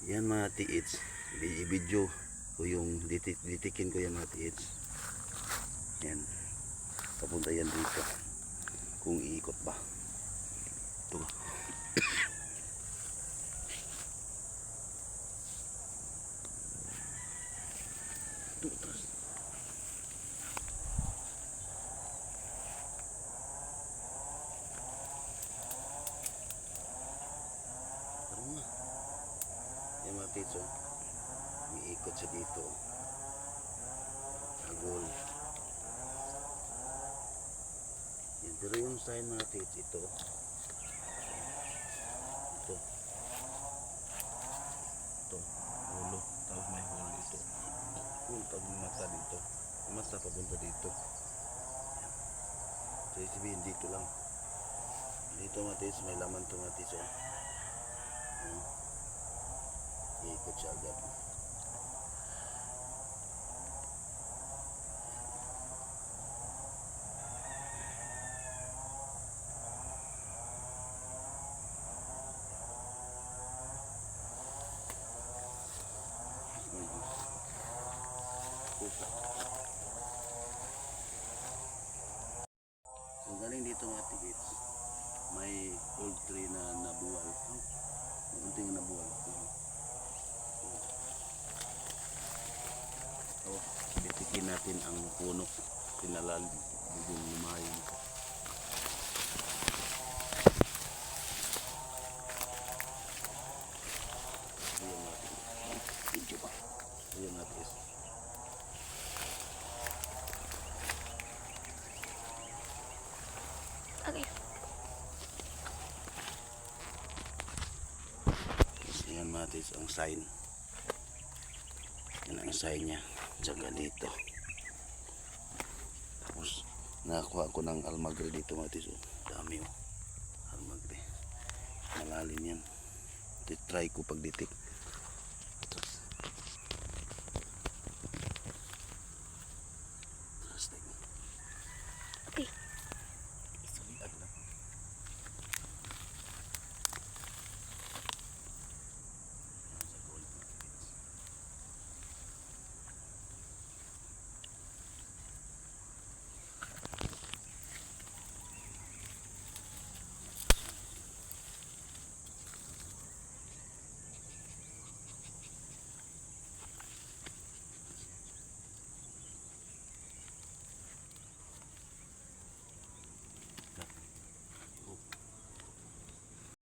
Yan mga tiits, i-video ko yung ditikin ko yan mga tiits. Yan, papunta yan dito kung iikot ba. Ito ba? Ito, atras. Tara na. Yan mga tiits, oh. Iikot siya dito. Agol. Yan, pero yung sign mga tiits, ito. Ito. Ito. Ulo. Tapos may hole dito. Hole. Tapos may mata dito. May mata papunta dito. Yan. So, isibihin dito lang. Dito mga tiits, may laman ito mga tiits, oh. Iikot siya agad. So galing dito mga tiits, may old tree na nabuwal. Kunti nga nabuwal. So titikin natin ang puno. Pinalal yung lumayan. Ayan natin. Video pa. Ayan natin. Okay. Ayan natin ang sign. Yan ang sign niya. Tsaka dito. Tapos nakakuha ko ng almagre dito matis. Oh. Dami oh. Almagre. Malalim yan. Try ko pagditik.